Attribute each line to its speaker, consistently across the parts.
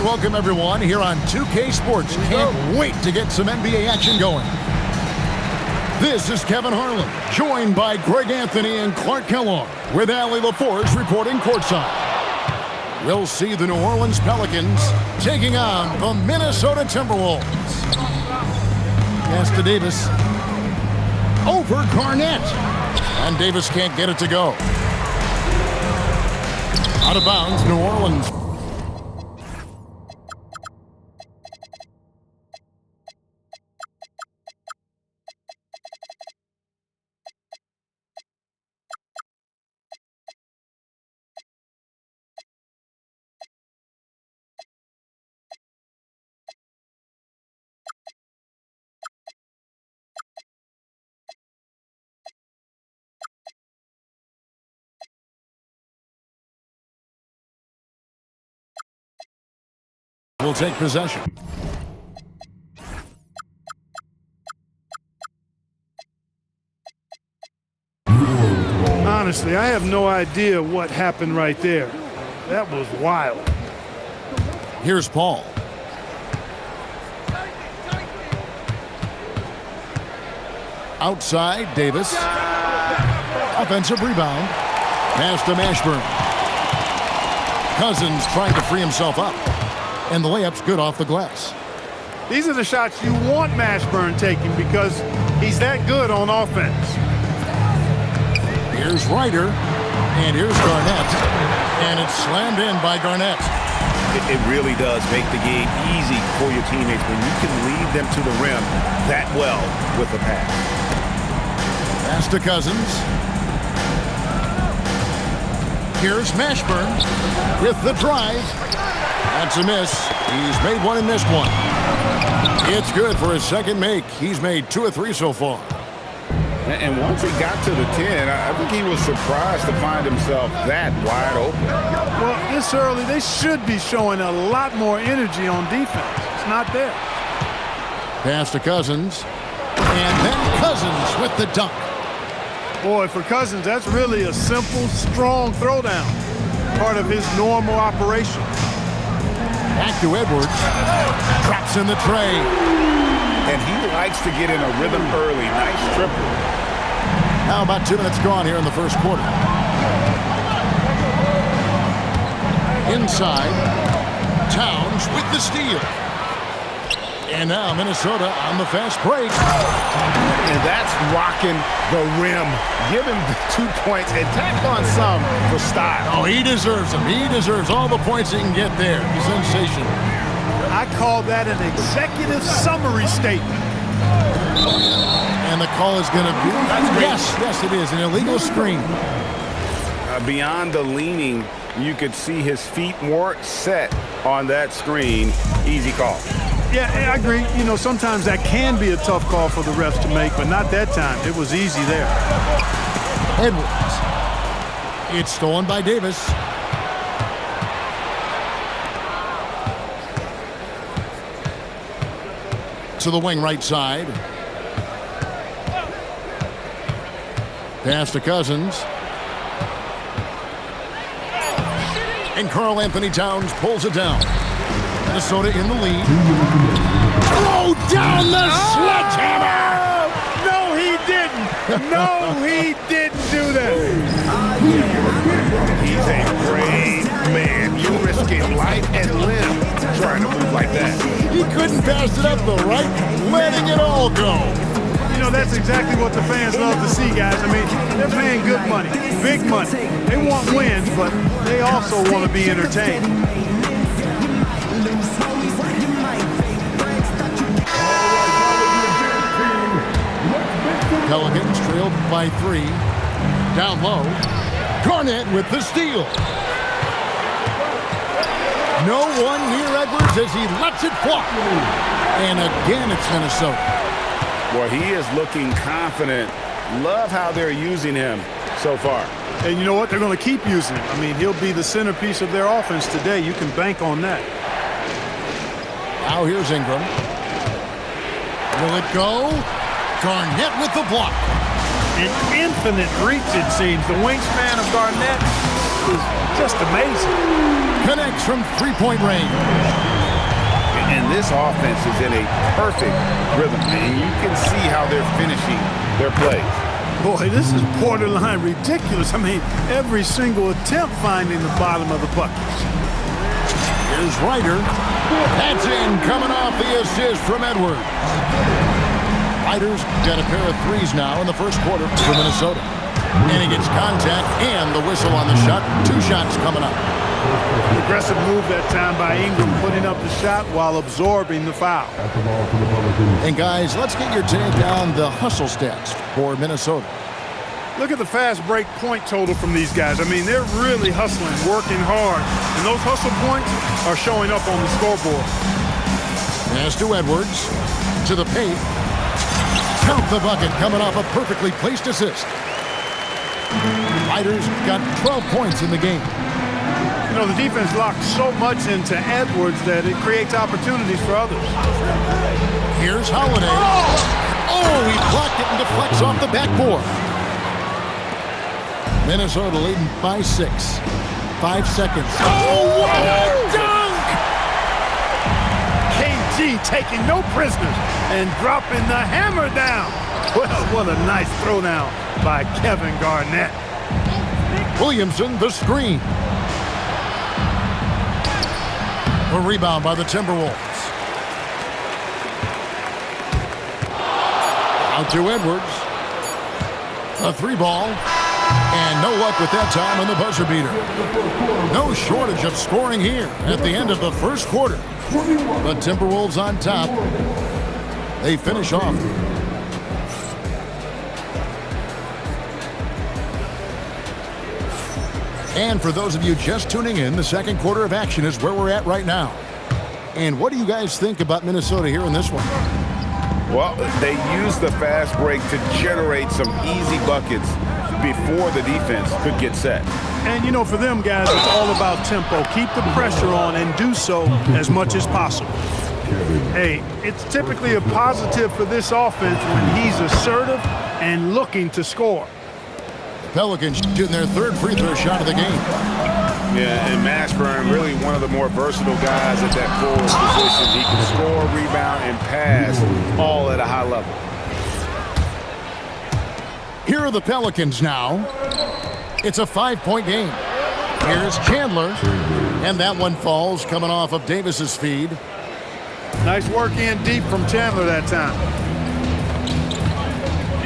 Speaker 1: welcome everyone here on 2K Sports. Can't wait to get some NBA action going. This is Kevin Harlan, joined by Greg Anthony and Clark Kellogg, with Allie LaForce reporting courtside. We'll see the New Orleans Pelicans taking on the Minnesota Timberwolves. Pass to Davis. Over Garnett. And Davis can't get it to go. Out of bounds, New Orleans. Will take possession.
Speaker 2: Honestly, I have no idea what happened right there. That was wild.
Speaker 1: Here's Paul. Outside, Davis. Offensive rebound. Pass to Mashburn. Cousins trying to free himself up. And the layup's good off the glass.
Speaker 2: These are the shots you want Mashburn taking because he's that good on offense.
Speaker 1: Here's Ryder. And here's Garnett. And it's slammed in by Garnett.
Speaker 3: It really does make the game easy for your teammates when you can lead them to the rim that well with the pass.
Speaker 1: Pass to Cousins. Here's Mashburn with the drive. That's a miss. He's made one and missed one. It's good for his second make. He's made 2 of 3 so far.
Speaker 3: And once he got to the 10, I think he was surprised to find himself that wide open.
Speaker 2: Well, this early, they should be showing a lot more energy on defense. It's not there.
Speaker 1: Pass to Cousins. And then Cousins with the dunk.
Speaker 2: Boy, for Cousins, that's really a simple, strong throwdown. Part of his normal operation.
Speaker 1: Back to Edwards. Drops in the tray.
Speaker 3: And he likes to get in a rhythm early. Nice triple.
Speaker 1: Now about 2 minutes gone here in the first quarter. Inside. Towns with the steal. And now Minnesota on the fast break.
Speaker 3: And that's rocking the rim. Give him the 2 points and tack on some for style.
Speaker 1: Oh, he deserves them. He deserves all the points he can get there. He's sensational.
Speaker 2: I call that an executive summary statement.
Speaker 1: And the call is going to be, yes, it is, an illegal screen.
Speaker 3: Beyond the leaning, you could see his feet weren't set on that screen. Easy call.
Speaker 2: Yeah, I agree. You know, sometimes that can be a tough call for the refs to make, but not that time. It was easy there.
Speaker 1: Edwards. It's stolen by Davis. To the wing right side. Pass to Cousins. And Karl Anthony Towns pulls it down. Minnesota in the lead. Throw down the sledgehammer!
Speaker 2: No, he didn't. No, he didn't do that.
Speaker 3: He's a brave man. You're risking life and limb trying to move like that.
Speaker 1: He couldn't pass it up the right, letting it all go.
Speaker 2: You know, that's exactly what the fans love to see, guys. I mean, they're paying good money, big money. They want wins, but they also want to be entertained.
Speaker 1: Pelicans trailed by 3. Down low. Garnett with the steal. No one near Edwards as he lets it fly. And again, it's Minnesota.
Speaker 3: Well, he is looking confident. Love how they're using him so far.
Speaker 2: And you know what? They're going to keep using him. I mean, he'll be the centerpiece of their offense today. You can bank on that.
Speaker 1: Now here's Ingram. Will it go? Garnett with the block.
Speaker 2: An infinite reach, it seems. The wingspan of Garnett is just amazing.
Speaker 1: Connects from three-point range.
Speaker 3: And this offense is in a perfect rhythm, and you can see how they're finishing their plays.
Speaker 2: Boy, this is borderline ridiculous. I mean, every single attempt finding the bottom of the buckets.
Speaker 1: Here's Ryder. That's in, coming off the assist from Edwards. Ryder's got a pair of threes now in the first quarter for Minnesota. And he gets contact and the whistle on the shot. 2 shots coming up.
Speaker 2: Aggressive move that time by Ingram, putting up the shot while absorbing the foul.
Speaker 1: And guys, let's get your take on the hustle stats for Minnesota.
Speaker 2: Look at the fast break point total from these guys. I mean, they're really hustling, working hard. And those hustle points are showing up on the scoreboard.
Speaker 1: Pass to Edwards. To the paint. Count the bucket coming off a perfectly placed assist. Ryder's got 12 points in the game.
Speaker 2: You know, the defense locked so much into Edwards that it creates opportunities for others.
Speaker 1: Here's Holiday. Oh, he blocked it and deflects off the backboard. Minnesota leading by 6. 5 seconds. Oh, what a dunk!
Speaker 2: KG taking no prisoners and dropping the hammer down. Well, what a nice throw down by Kevin Garnett.
Speaker 1: Williamson, the screen. A rebound by the Timberwolves. Out to Edwards. A 3-ball. And no luck with that time on the buzzer beater. No shortage of scoring here at the end of the first quarter. The Timberwolves on top. They finish off. And for those of you just tuning in, the second quarter of action is where we're at right now. And what do you guys think about Minnesota here in this one?
Speaker 3: Well, they used the fast break to generate some easy buckets before the defense could get set.
Speaker 2: And, you know, for them guys, it's all about tempo. Keep the pressure on and do so as much as possible. Hey, it's typically a positive for this offense when he's assertive and looking to score.
Speaker 1: Pelicans shooting their 3rd free throw shot of the game.
Speaker 3: Yeah, and Mashburn, really one of the more versatile guys at that forward position. He can score, rebound, and pass all at a high level.
Speaker 1: Here are the Pelicans now. It's a 5-point game. Here's Chandler. And that one falls coming off of Davis's feed.
Speaker 2: Nice work in deep from Chandler that time.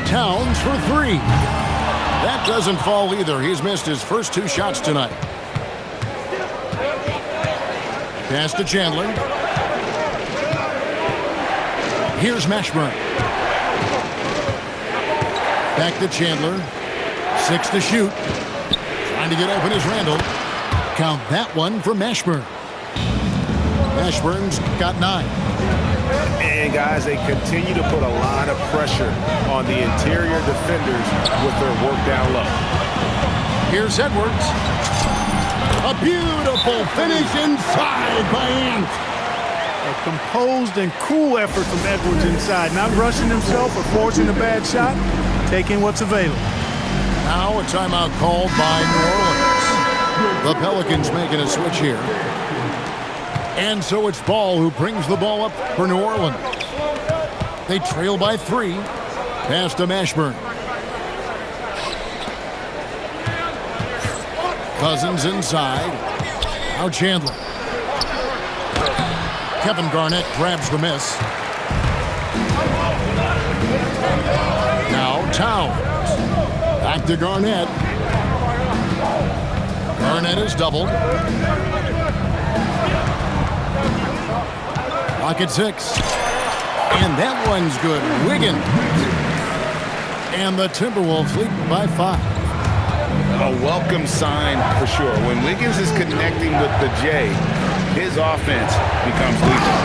Speaker 1: Towns for 3. That doesn't fall either. He's missed his first 2 shots tonight. Pass to Chandler. Here's Mashburn. Back to Chandler. 6 to shoot. Trying to get open is Randall. Count that one for Mashburn. Mashburn's got 9.
Speaker 3: And guys, they continue to put a lot of pressure on the interior defenders with their work down low.
Speaker 1: Here's Edwards. A beautiful finish inside by Ant.
Speaker 2: A composed and cool effort from Edwards inside. Not rushing himself or forcing a bad shot. Taking what's available.
Speaker 1: Now a timeout called by New Orleans. The Pelicans making a switch here. And so it's Ball who brings the ball up for New Orleans. They trail by 3. Pass to Mashburn. Cousins inside. Now Chandler. Kevin Garnett grabs the miss. Now Towns. Back to Garnett. Garnett is doubled. Pocket 6. And that one's good. Wiggins. And the Timberwolves lead by 5.
Speaker 3: A welcome sign for sure. When Wiggins is connecting with the J, his offense becomes lethal.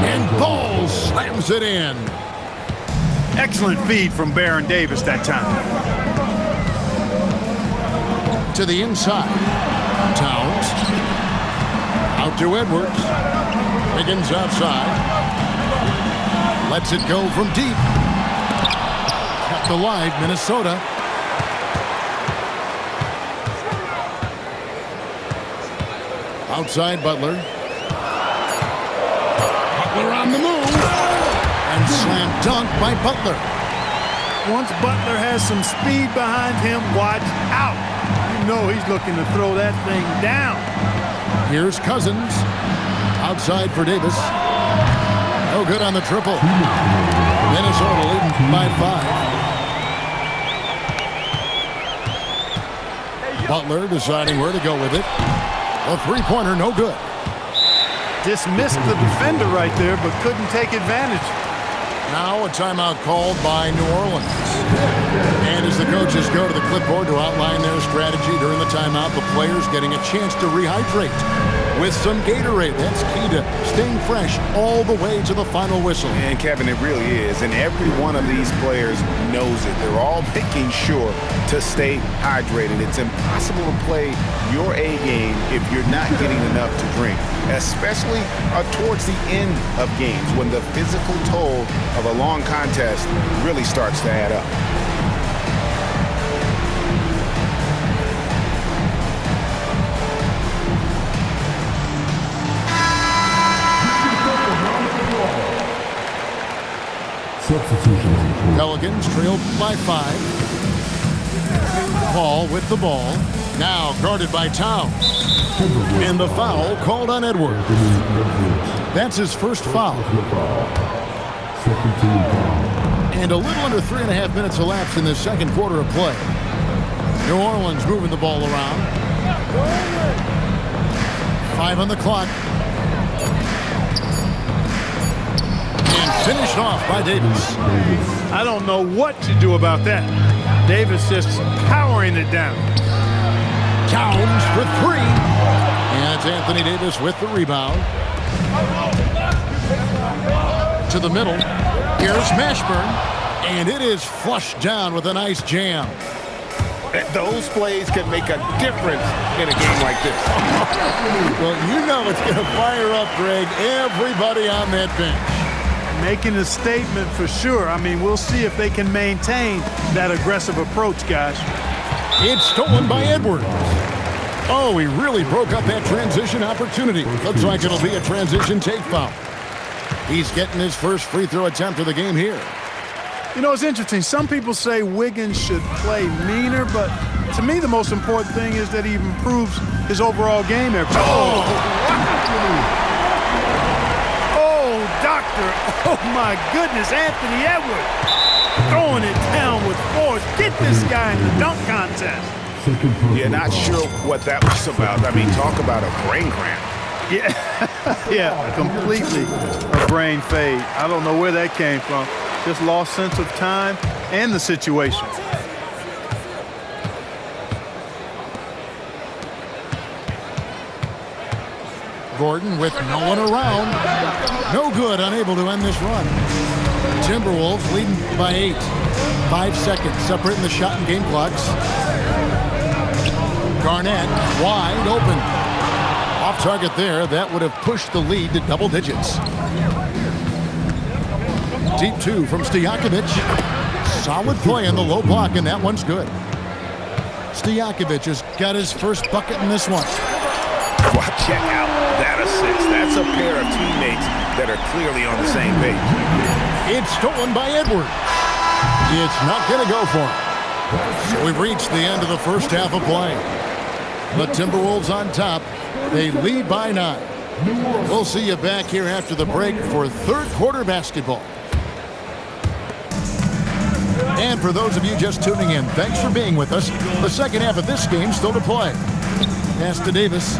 Speaker 1: And Ball slams it in.
Speaker 2: Excellent feed from Baron Davis that time.
Speaker 1: To the inside. Towns. Out to Edwards. Wiggins outside. Lets it go from deep. Kept alive, Minnesota. Outside Butler. Butler on the move. And slam dunk by Butler.
Speaker 2: Once Butler has some speed behind him, watch out. You know he's looking to throw that thing down.
Speaker 1: Here's Cousins. Outside for Davis. No good on the triple. Minnesota leading by 5. Butler deciding where to go with it. A three-pointer, no good.
Speaker 2: Dismissed the defender right there, but couldn't take advantage.
Speaker 1: Now a timeout called by New Orleans. And as the coaches go to the clipboard to outline their strategy during the timeout, the players getting a chance to rehydrate with some Gatorade. That's key to staying fresh all the way to the final whistle.
Speaker 3: And Kevin, it really is. And every one of these players knows it. They're all making sure to stay hydrated. It's impossible to play your A game if you're not getting enough to drink, especially towards the end of games when the physical toll of a long contest really starts to add up.
Speaker 1: Pelicans trailed by 5. Paul with the ball. Now guarded by Towns. And the foul called on Edwards. That's his first foul. And a little under 3.5 minutes elapsed in the second quarter of play. New Orleans moving the ball around. 5 on the clock. Finished off by Davis.
Speaker 2: I don't know what to do about that. Davis just powering it down.
Speaker 1: Towns for 3. And it's Anthony Davis with the rebound. To the middle. Here's Mashburn. And it is flushed down with a nice jam.
Speaker 3: Those plays can make a difference in a game like this.
Speaker 1: Well, you know it's going to fire up, Greg, everybody on that bench.
Speaker 2: Making a statement for sure. I mean, we'll see if they can maintain that aggressive approach, guys.
Speaker 1: It's stolen by Edwards. Oh, he really broke up that transition opportunity. Looks like it'll be a transition take foul. He's getting his first free throw attempt of the game here.
Speaker 2: You know, it's interesting. Some people say Wiggins should play meaner, but to me the most important thing is that he improves his overall game every time. Oh, doctor. Oh, my goodness. Anthony Edwards throwing it down with force. Get this guy in the dunk contest.
Speaker 3: Yeah, not sure what that was about. I mean, talk about a brain cramp.
Speaker 2: Yeah, yeah, completely a brain fade. I don't know where that came from. Just lost sense of time and the situation.
Speaker 1: Gordon with no one around. No good, unable to end this run. Timberwolves leading by 8. 5 seconds separating the shot and game clocks. Garnett wide open. Off target there. That would have pushed the lead to double digits. Deep 2 from Stojakovic. Solid play in the low block, and that one's good. Stojakovic has got his first bucket in this one.
Speaker 3: Wow, check out that assist. That's a pair of teammates that are clearly on the same page.
Speaker 1: It's stolen by Edwards. It's not going to go for him. So we've reached the end of the first half of play. The Timberwolves on top. They lead by 9. We'll see you back here after the break for third quarter basketball. And for those of you just tuning in, thanks for being with us. The second half of this game still to play. Pass to Davis.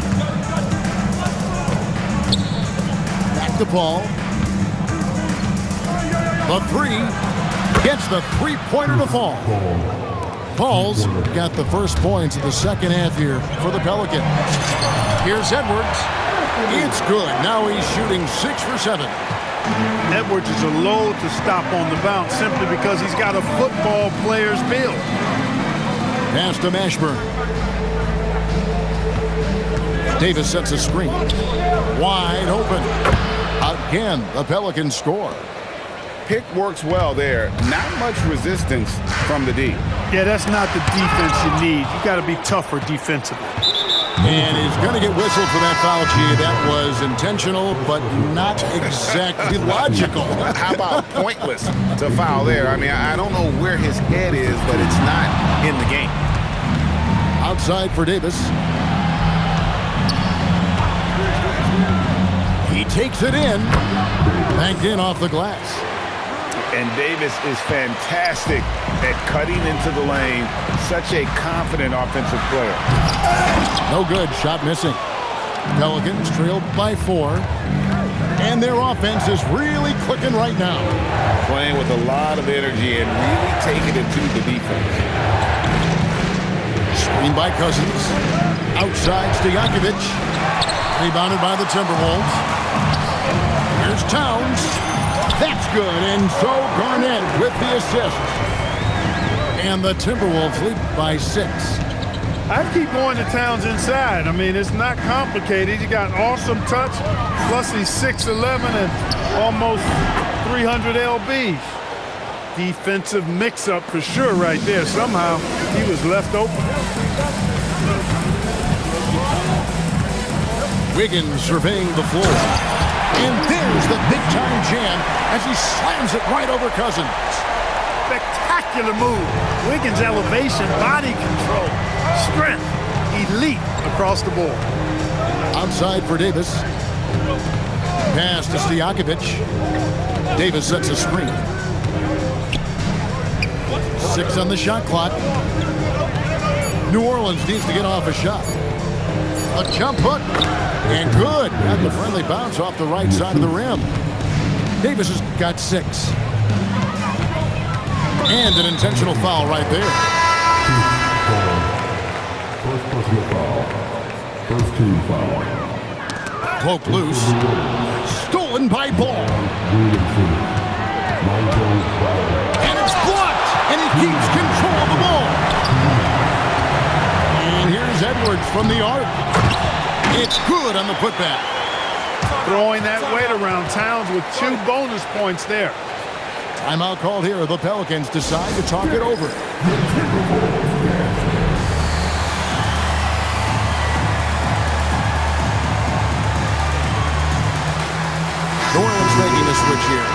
Speaker 1: Back to Paul. The 3. Gets the three-pointer to fall. Paul's got the first points of the second half here for the Pelicans. Here's Edwards. It's good. Now he's shooting 6 for 7.
Speaker 2: Edwards is a load to stop on the bounce simply because he's got a football player's build.
Speaker 1: Pass to Mashburn. Davis sets a screen. Wide open. Again, the Pelicans score.
Speaker 3: Pick works well there. Not much resistance from the D.
Speaker 2: Yeah, that's not the defense you need. You got to be tougher defensively.
Speaker 1: And he's going to get whistled for that foul, G. That was intentional, but not exactly logical.
Speaker 3: How about pointless to foul there? I mean, I don't know where his head is, but it's not in the game.
Speaker 1: Outside for Davis. He takes it in. Banked in off the glass.
Speaker 3: And Davis is fantastic at cutting into the lane. Such a confident offensive player.
Speaker 1: No good. Shot missing. Pelicans trailed by 4. And their offense is really clicking right now.
Speaker 3: Playing with a lot of energy and really taking it to the defense.
Speaker 1: Screen by Cousins. Outside Stojakovic. Rebounded by the Timberwolves. Here's Towns. That's good. And so Garnett with the assist. And the Timberwolves lead by 6.
Speaker 2: I keep going to Towns inside. I mean, it's not complicated. He got an awesome touch. Plus, he's 6'11" and almost 300 lbs. Defensive mix-up for sure right there. Somehow, he was left open.
Speaker 1: Wiggins surveying the floor. And there's the big-time jam as he slams it right over Cousins.
Speaker 2: Spectacular move. Wiggins' elevation, body control, strength, elite across the board.
Speaker 1: Outside for Davis. Pass to Stojakovic. Davis sets a screen. 6 on the shot clock. New Orleans needs to get off a shot. A jump hook. And good. Got the friendly bounce off the right side of the rim. Davis has got 6. And an intentional foul right there.
Speaker 4: First personal foul. First team foul.
Speaker 1: Poke loose. Stolen by Ball. And it's blocked. And he keeps control of the ball. And here's Edwards from the arc. It's good on the putback.
Speaker 2: Throwing that weight around. Towns with 2 bonus points there.
Speaker 1: Timeout called here. The Pelicans decide to talk it over. New Orleans making the switch here.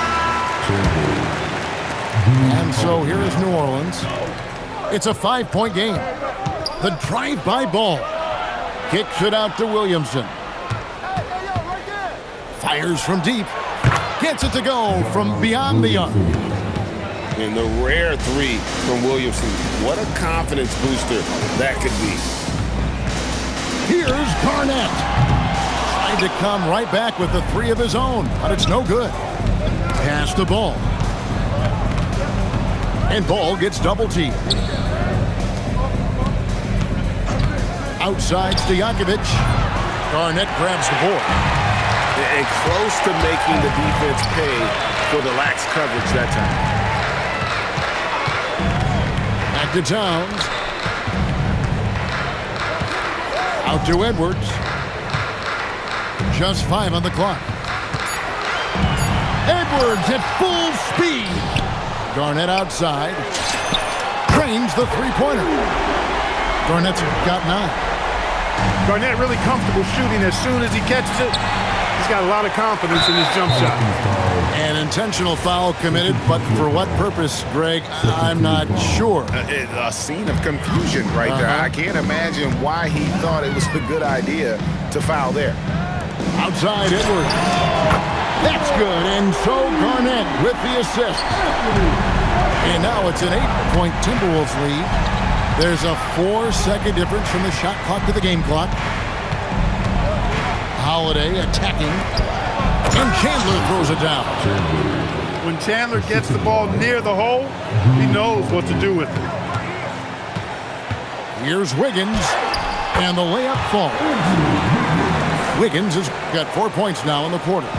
Speaker 1: And so here is New Orleans. It's a 5-point game. The drive-by Ball. Kicks it out to Williamson. Fires from deep. Gets it to go from beyond the arc.
Speaker 3: And the rare 3 from Williamson. What a confidence booster that could be.
Speaker 1: Here's Garnett. Trying to come right back with the 3 of his own, but it's no good. Pass the Ball. And Ball gets double-teamed. Outside Stojakovic. Garnett grabs the board.
Speaker 3: And close to making the defense pay for the lax coverage that time.
Speaker 1: Back to Towns. Out to Edwards. Just 5 on the clock. Edwards at full speed. Garnett outside. Drains the 3-pointer. Garnett's got 9.
Speaker 2: Garnett really comfortable shooting as soon as he catches it. He's got a lot of confidence in his jump shot.
Speaker 1: An intentional foul committed, but for what purpose, Greg? I'm not sure.
Speaker 3: A scene of confusion right there. I can't imagine why he thought it was a good idea to foul there.
Speaker 1: Outside Edwards. That's good, and so Garnett with the assist. And now it's an 8-point Timberwolves lead. There's a 4-second difference from the shot clock to the game clock. Holiday attacking. And Chandler throws it down.
Speaker 2: When Chandler gets the ball near the hole, he knows what to do with it.
Speaker 1: Here's Wiggins. And the layup falls. Wiggins has got 4 points now in the quarter.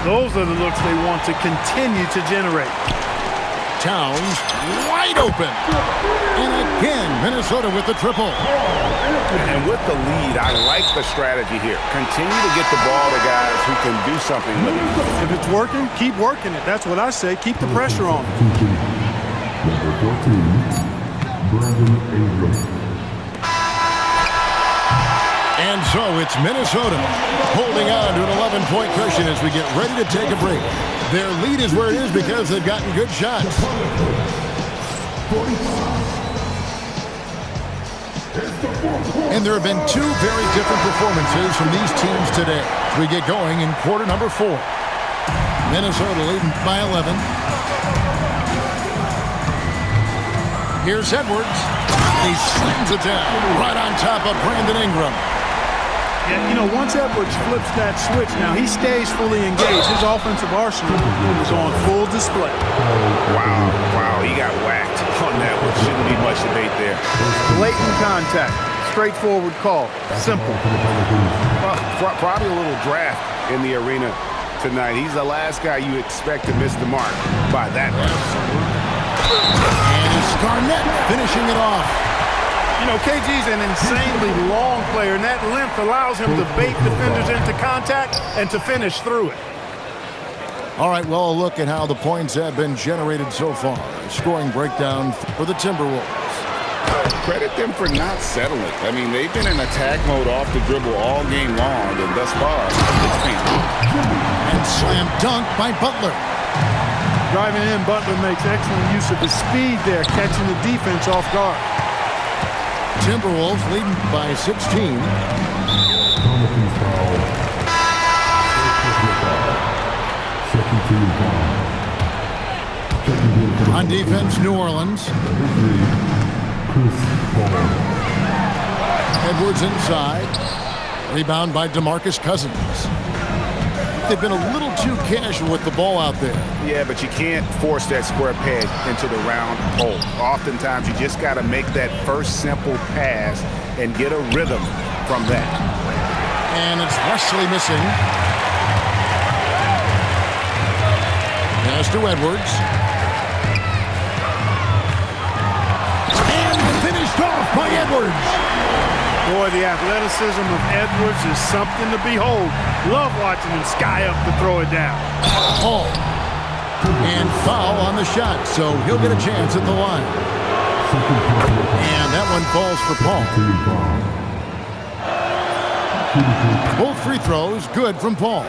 Speaker 2: Those are the looks they want to continue to generate.
Speaker 1: Towns wide open. And again, Minnesota with the triple.
Speaker 3: And with the lead, I like the strategy here. Continue to get the ball to guys who can do something with it.
Speaker 2: If it's working, keep working it. That's what I say. Keep the pressure on.
Speaker 4: Number 14, Brandon Ingram.
Speaker 1: And so it's Minnesota holding on to an 11-point cushion as we get ready to take a break. Their lead is where it is because they've gotten good shots. And there have been two very different performances from these teams today as we get going in quarter number 4. Minnesota leading by 11. Here's Edwards. He slams it down right on top of Brandon Ingram.
Speaker 2: Yeah, you know, once Edwards flips that switch, now he stays fully engaged. His offensive arsenal is on full display.
Speaker 3: Wow, he got whacked on that one. Shouldn't be much debate there.
Speaker 2: Blatant contact, straightforward call, simple.
Speaker 3: Probably a little draft in the arena tonight. He's the last guy you expect to miss the mark by that much.
Speaker 1: And it's Garnett finishing it off.
Speaker 2: You know, KG's an insanely long player, and that length allows him to bait defenders into contact and to finish through it.
Speaker 1: All right, well, a look at how the points have been generated so far. A scoring breakdown for the Timberwolves.
Speaker 3: Credit them for not settling. I mean, they've been in attack mode off the dribble all game long, and thus far, it's painful.
Speaker 1: And slam dunk by Butler.
Speaker 2: Driving in, Butler makes excellent use of his speed there, catching the defense off guard.
Speaker 1: Timberwolves leading by 16. On defense, New Orleans. Edwards inside. Rebound by DeMarcus Cousins. They've been a little too casual with the ball out there.
Speaker 3: Yeah, but you can't force that square peg into the round hole. Oftentimes, you just got to make that first simple pass and get a rhythm from that.
Speaker 1: And it's Wesley missing. Pass to Edwards. And finished off by Edwards.
Speaker 2: Boy, the athleticism of Edwards is something to behold. Love watching him sky up to throw it down.
Speaker 1: Paul. And foul on the shot, so he'll get a chance at the line. And that one falls for Paul. Both free throws good from Paul.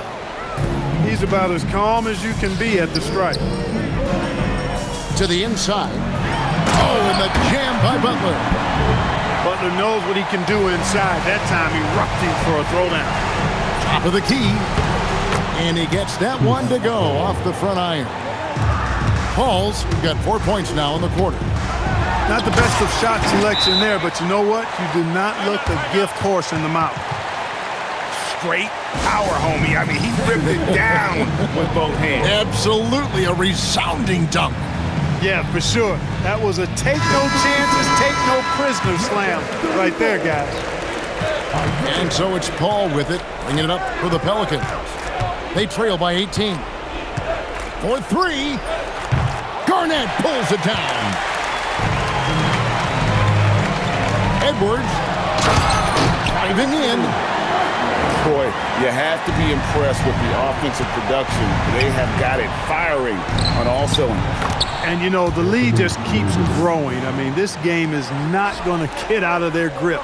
Speaker 2: He's about as calm as you can be at the strike.
Speaker 1: To the inside. Oh, and the jam by Butler.
Speaker 2: Butler knows what he can do inside. That time he rocked him for a throwdown.
Speaker 1: Top of the key. And he gets that one to go off the front iron. Paul's got 4 points now in the quarter.
Speaker 2: Not the best of shot selection there, but you know what? You do not look a gift horse in the mouth.
Speaker 3: Straight power, homie. I mean, he ripped it down with both hands.
Speaker 1: Absolutely a resounding dunk.
Speaker 2: Yeah, for sure. That was a take no chances, take no prisoner slam right there, guys.
Speaker 1: And so it's Paul with it, bringing it up for the Pelicans. They trail by 18. For 3. Garnett pulls it down. Edwards driving in.
Speaker 3: Boy, you have to be impressed with the offensive production. They have got it firing on all cylinders.
Speaker 2: And, you know, the lead just keeps growing. I mean, this game is not going to get out of their grip.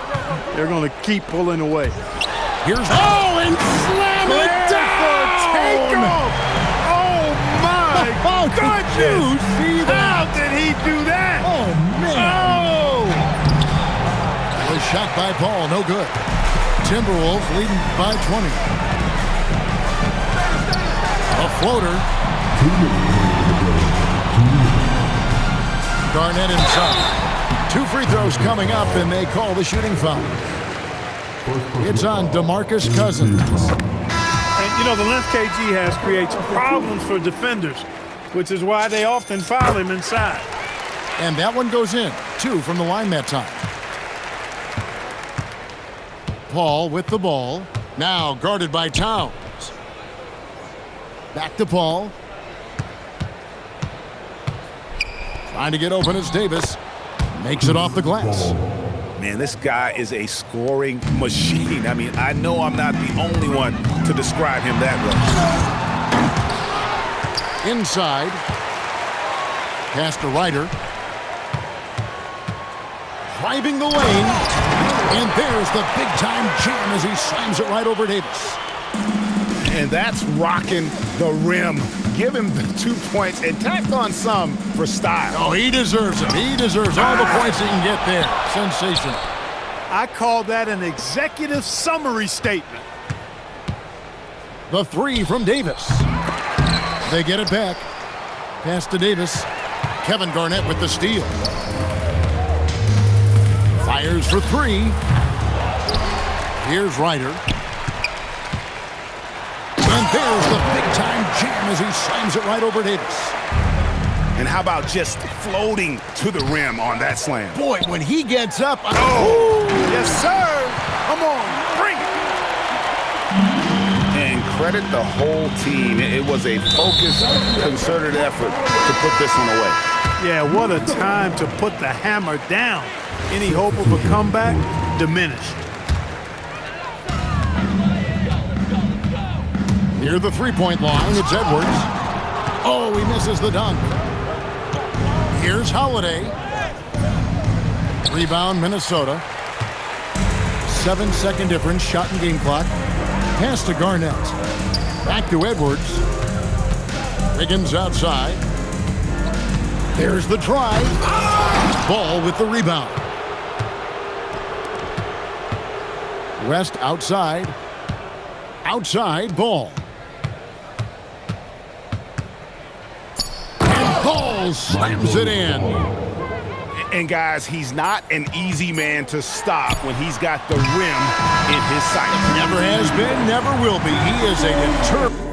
Speaker 2: They're going to keep pulling away.
Speaker 1: Here's and slam it down!
Speaker 2: Takeoff! Oh, my goodness!
Speaker 1: Did you see that?
Speaker 2: How did he do that?
Speaker 1: Oh, man.
Speaker 2: Oh!
Speaker 1: Was shot by Paul, no good. Timberwolves leading by 20. A floater. Garnett inside. 2 free throws coming up, and they call the shooting foul. It's on DeMarcus Cousins.
Speaker 2: And, you know, the length KG has creates problems for defenders, which is why they often foul him inside.
Speaker 1: And that one goes in. 2 from the line that time. Paul with the ball. Now guarded by Towns. Back to Paul. Trying to get open as Davis. Makes it off the glass.
Speaker 3: Man, this guy is a scoring machine. I mean, I know I'm not the only one to describe him that way.
Speaker 1: Inside. Pass to Ryder. Driving the lane. And there's the big-time jam as he slams it right over Davis.
Speaker 3: And that's rocking the rim. Give him the 2 points and tacked on some for style.
Speaker 1: Oh, he deserves it. He deserves all the points he can get there. Sensational.
Speaker 2: I call that an executive summary statement.
Speaker 1: The three from Davis. They get it back. Pass to Davis. Kevin Garnett with the steal. Fires for three. Here's Ryder. And there's the big-time jam as he slams it right over Davis.
Speaker 3: And how about just floating to the rim on that slam?
Speaker 1: Boy, when he gets up...
Speaker 3: Oh! Yes, sir! Come on, bring it! And credit the whole team. It was a focused, concerted effort to put this one away.
Speaker 2: Yeah, what a time to put the hammer down. Any hope of a comeback? Diminished.
Speaker 1: Near the three-point line, it's Edwards. Oh, he misses the dunk. Here's Holiday. Rebound, Minnesota. 7-second difference, shot and game clock. Pass to Garnett. Back to Edwards. Wiggins outside. There's the drive. Ball with the rebound. West outside. Outside, Ball. And Ball slams it in.
Speaker 3: And guys, he's not an easy man to stop when he's got the rim in his sight.
Speaker 1: Never has been, never will be. He is a determined...